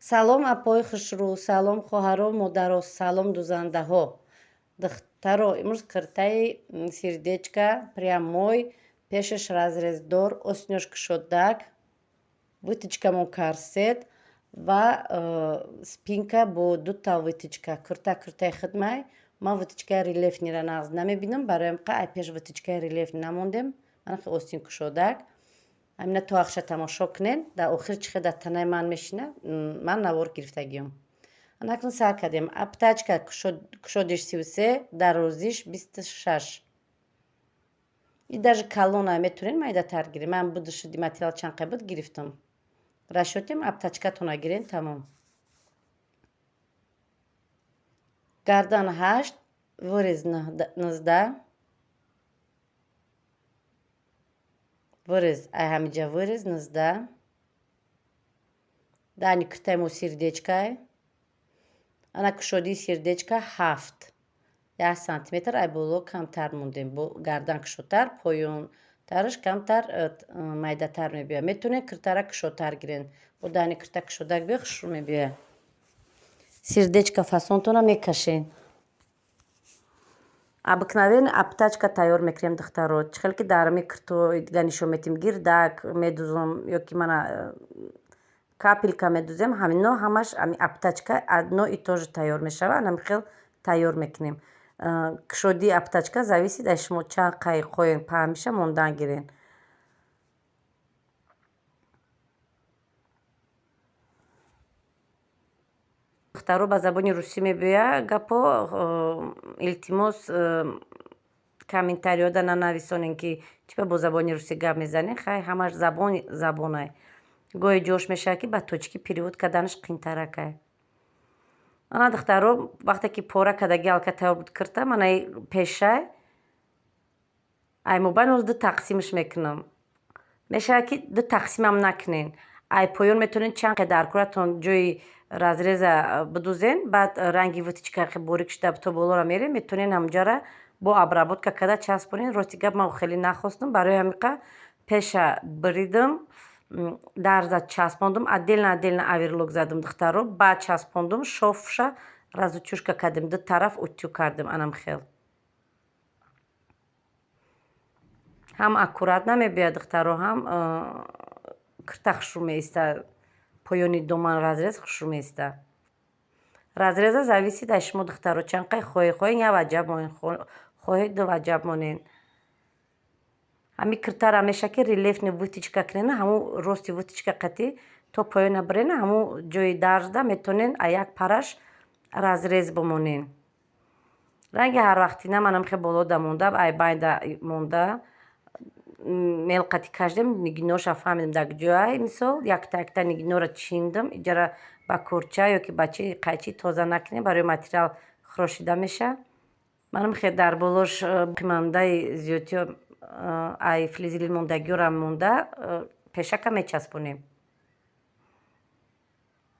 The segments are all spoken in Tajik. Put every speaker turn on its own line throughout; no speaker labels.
Салом апои хушрӯ, салом хоҳаро, модаро, салом дузандаҳо. Духтаро, имрӯз киртаи сердечка прямой, пешаш разрездор, осьнёш кушодак, вытычкамон карсет ва спинка бо дута вытычка. Киртаи хидмай ман вытычкаи релефнира нағз намебинам, бароям ай пеш вытычкаи релефни намондем. Ман хе осин кушодак. Амина то ахша тамошо кунен, дар охир чӣ хеда танаи ман мешина, ман навор гирифтагиём. Анакун сар кардем. Аптачка кушодиш 33, дарозиш 26. И даже калона метавонед майдатар гирем. Ман будшуди материал чанқе буд гирифтам. Расчётем аптачкатона гирен тамом. Гардан 8, вырез 19. Вырез, ай ҳамиҷа вырез 19. Дани киртаи сердечкай. Ана кушодии сердечка 7. 1 сантиметр ай боло камтар мондем. Бо гардан кушодтар, поёнтараш камтар майдатар мебиёяд. Метавонед киртара кушодтар гирен. Бо дани кирта кушодак биё хушрӯ мебиёяд. Сердечка фасонтона мекашен. Обыкновенно аптачка тайёр мекунем духтаро. Чихел ки дар ами киртои дига нишон метим гирдак медузам ё ки мана капелка медузем, ҳамино ҳамаш ами аптачка одно и то же тайёр мешавад. Ана хел тайёр мекунем. Кушодии аптачка зависит аз шумо чанд қай хоҳем ҳамеша мондан гирен. Духтаро ба забони русӣ мебиёяд гапо. Илтимос комментариёда нанависонен ки чиба бо забони русӣ гап мезанем. Хай ҳамаш забонай. Гоҳи ҷош мешавад ки ба точки перевод карданаш қийтаракай. Ана духтаро вақте ки пора кардаги алка тайёр буд кирта, ман ай пешай ай мобайн ду тақсимаш мекунам. Мешавад ки ду тақсимам накунен. Ай поён метавонед чанд қедр аркуратон ҷои разреза бидузен, баъд ранги вытичка борик шуда то болора мерем, метавонед ҳамҷара бо обработка карда часпонед. Рости гап ман хеле нахостам, барои ҳамиқа пеша бридам, дарза часпондум, отдельно оверлок задам духтаро, баъд часпондум, шофша разутюшка кардем, ду тараф утю кардем. Анам хел ҳам аккурат намебиёяд духтаро, ҳам кирта хушрӯ меистад. Поёни доман разрез хушрӯ меистад. Разреза зависит аз шумо духтаро. Чанд қай хоҳед як ваҷаб монед, хоҳед ду ваҷаб монед. Ҳами киртара меша ки релефни вытичка кунена, ҳамун рости вытичка қатӣ то поёна бирена, ҳамун ҷои дарзда метавонен а як параш разрез бимонен. Ранги ҳарвақтина манам хе болода монда, ай байда монда. Мелқати кашдем, нигиноша фаҳмидам дар куҷояй. Мисол якта нигинора чиндам, иҷара ба курча ё ки ба чи қайчи тоза накунем, барои материал хӯрошида меша. Манам хе дар болош қимандаи зиёдиё ай флизили мондагиёрам монда, пешака мечаспонем.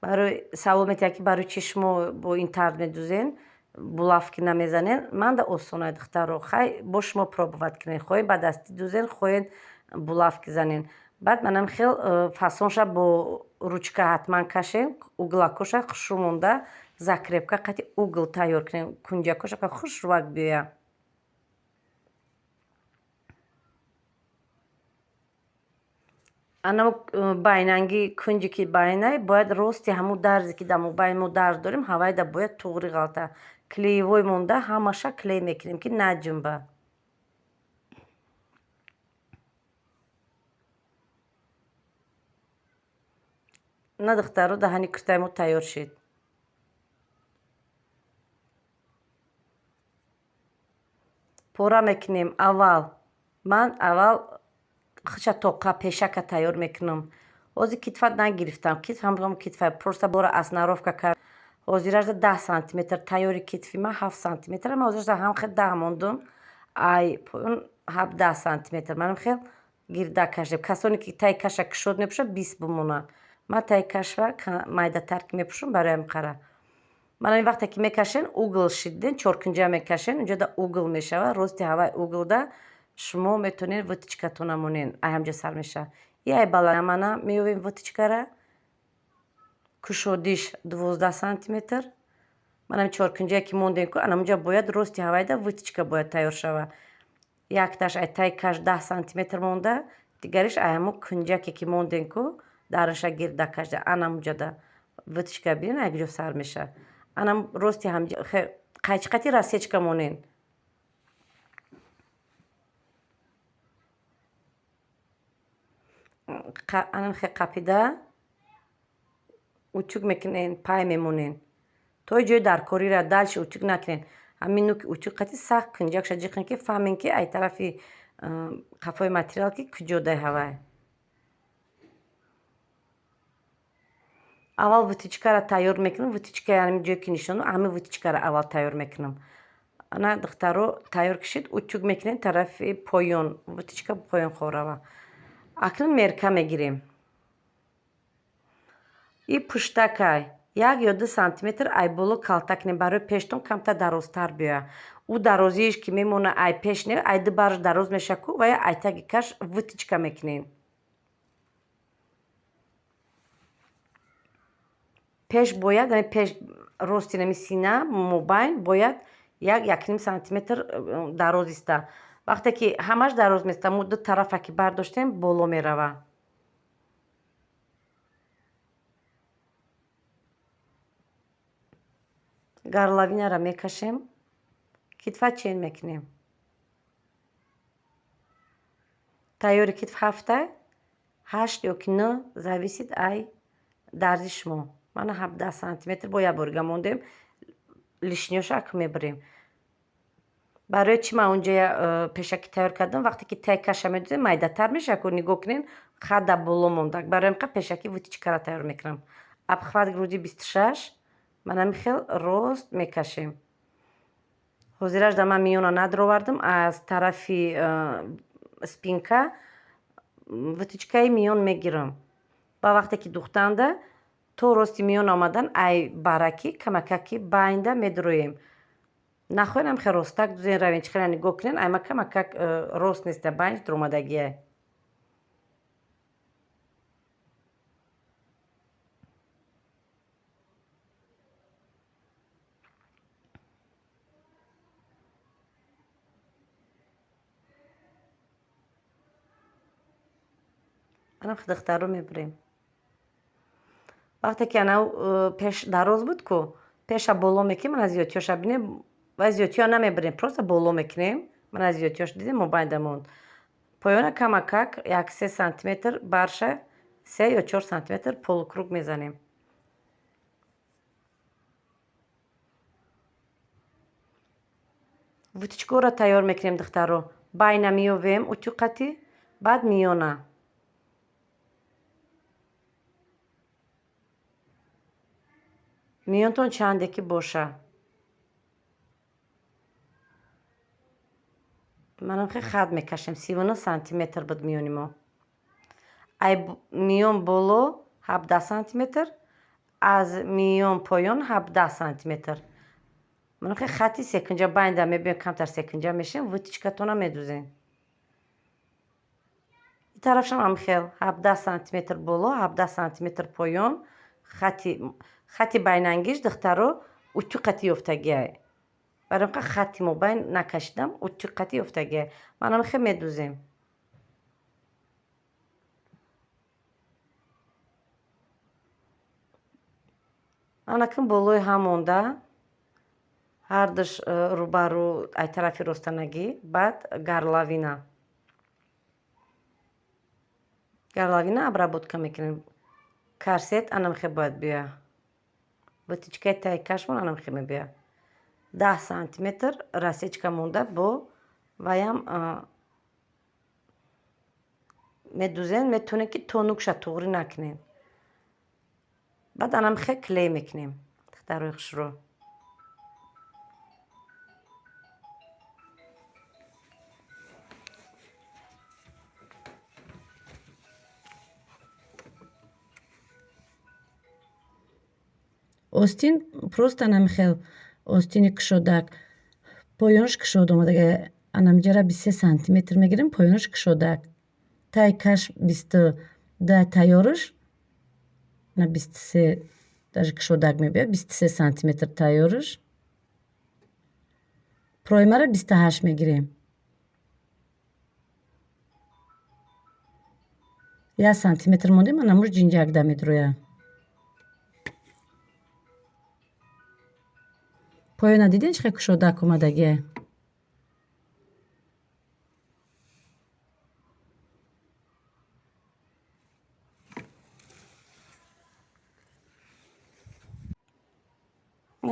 Барои савол метиҳад ки барои чи шумо бо ин тарз медузен, булавки намезанен. Манда осонай духтаро. Хай бо шумо пробовать кунед. Хоҳед ба дастӣ дузен, хоҳед булавки занен. Баъд манам хел фасонша бо ручка ҳатман кашен, углакоша хушрӯ монда, закрепка қати угл тайёр кунем, кунҷакоша хушрӯвак биёяд. Ана байнанги кунҷи ки байнай бояд рости ҳамун дарзе ки дар мобайни мо дарз дорем, ҳавайда бояд туғри ғалта. Клеевой монда ҳамаша клей мекунем ки наҷунба. На духтаро, даҳани киртаи мо тайёр шид. Пора мекунем. Ман аввал хиша тоқа пешака тайёр мекунам. Ҳозир китфа нагирифтам. Ҳамон китфа просто бора основровка кард. Ҳозираш 10 сантиметр тайёри китфи ман 7 сантиметр. Ман ҳозираш ҳам хел 10 мондум. Ай поён 10 сантиметр. Манам хел гирдак кашидем. Касоне ки таи каша кушод мепӯшад 20 бимонад. Ман таи кашва майдатар ки мепӯшам барои ҳамин қара. Манам ин вақте ки мекашен угл шиден, чоркунҷа мекашен, унҷода угл мешавад. Рости ҳавай углда шумо метавонед вытичкатона монен. Ай ҳамҷа сар мешавад. И ай баландамана меёвем вытичкара. кушодиш 12 сантиметр. Манам 4 кунҷае ки мондем ку анамуҷа бояд рости ҳавайда вытичка бояд тайёр шава. Якташ ай тай каш 10 сантиметр монда, дигариш ай ҳамо кунҷаке ки мондем ку дараша гирда кашда анамуҷада вытичка бирин якҷо сар меша. Анам рости ҳамҷа қайчиқати расечка монен. Анам хе қапида утюг мекунен, пай мемонен. Той ҷои даркорира дальше утюг накунен. Ҳамин нӯки утюг қати сахт кунҷакша ҷиқен ки фаҳмен ки ай тарафи қафои материал ки куҷодаи ҳавай. Аввал вытичкаро тайёр мекунам. Вытичка ҳамин ҷое ки нишону ҳамин вытичкаро аввал тайёр мекунам. Ана духтаро тайёр кишид утюг мекунем тарафи поён. Вытичка поён хорава. Акнун мерка мегирем. И пуштакай 1 ё 2 сантиметр ай боло калта кунем барои пештон камтар дарозтар биёяд. Ӯ дарозииш ки мемона ай пеш не ай ду бараш дароз меша ку ва я ай таги каш вытичка мекунем. Пеш бояд пеш рости нами сина мобайн бояд 1-1.5 сантиметр дароз иста. Вақте ки ҳамаш дароз места мо ду тарафа ки бардоштем боло мерава. Горловинаро мекашем. Китфа чен мекунем. тайёри китф ҳафта 8 ё ки 9 зависит ай дарзи шумо. Мана 17 сантиметр бо як борига мондем лишняша ак мебирем. барои чӣ ман унҷоя пешаки тайёр кардам? Вақте ки тай каша медозем майдатар меша ку нигоҳ кунед хада боло монда. Барои ҳамин пешаки вытичкаро тайёр мекунам. Обхват груди 26 ман ҳамин хел рост мекашем. ҳозираш да ман миёна надровардам аз тарафи спинка вытичкаи миён мегирам. Ва вақте ки духтанда то рости миён омадан ай бараки камакаки байнда медуроем. Нахоҳем ҳам хел ростак дузен равен чӣ хела нигоҳ кунен ай ма камакак рост неста байнш дуромадагия. Анам духтаро мебирем. Вақте ки анав пеш дароз буд ку пеша боло мекунем мана зиёдтиёша бинем ва зиёдтиё намебирем просто боло мекунем. Мана зиёдтиёш дидем мобайнда монд. Поёна камакак 1-3 сантиметр барша 3 ё 4 сантиметр полукруг мезанем. вутичкаро тайёр мекунем духтаро. Байна меёвем утюқати баъд миёна. миёнтон чанде ки боша. манам хел хат мекашем 39 сантиметр буд миёни мо. ай миён боло 17 сантиметр аз миён поён 17 сантиметр. манам хел хати секунҷа байнда мебинем камтар секунҷа мешем вутичкатона медузем. ин тарафшам ҳам хел 17 сантиметр боло 17 сантиметр поён хати байнангиш духтаро утюқати ёфтагиай. барои ҳамин хати мобайн накашидам утюқати ёфтагиай. манам хел медузем. анакун болои ҳам монда ҳардуш рӯбарӯ ай тарафи ростанагӣ баъд горловина обработка мекунем. корсет анам хел бояд биёя. вутичкаи таи кашмон анам хел мебиёяд. 10 сантиметр расечка монда бо ваям медузем. метавонем ки тонукша туғри накунем. баъд анам хел клей мекунем духтарои хушрӯ. остин просто намихел остини кушодак поёнаш кушод омадага анамҷара 23 сантиметр мегирем поёнаш кушодак. таи каш 22 тайёраш на 23 даже кушодак мебиёд 23 сантиметр тайёрш. Проймаро 28 мегирем. 1 сантиметр монда, ман амуш ҷинҷак медроям. Поёна диден чӣ хел кушодак омадагие?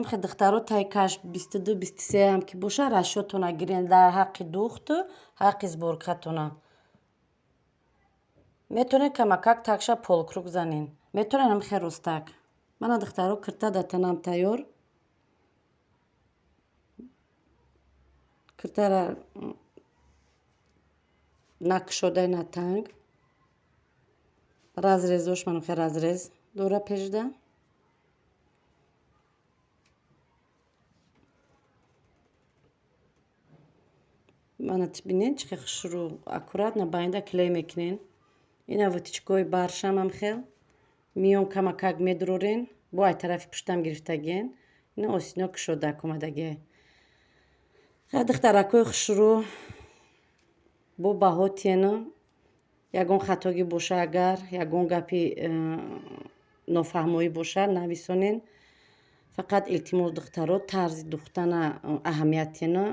намхе духтаро тайкаш 22-23 ам ки боша расшотона гирен дар ҳаққи духту ҳаққи сборкатона. метавонед камакак такша полукруг занен. метавонед намхе ростак. Мана духтаро кирта датанам тайёр. киртара накушодай на танг. разрезош манамхе разрез дора пешда. мана бинед чӣ хел хушрӯ аккуратно байнда клей мекунен. ина вутичкои баршам амхел миён камакак медурорен бо ай тарафи пуштам гирифтагиен. ина осино кушодак омадагие. духтаракои хушрӯ бо баҳотиена ягон хатоги боша, агар ягон гапи нофаҳмоӣ боша нависонен. фақат илтимос духтаро тарзи духтана аҳамиятена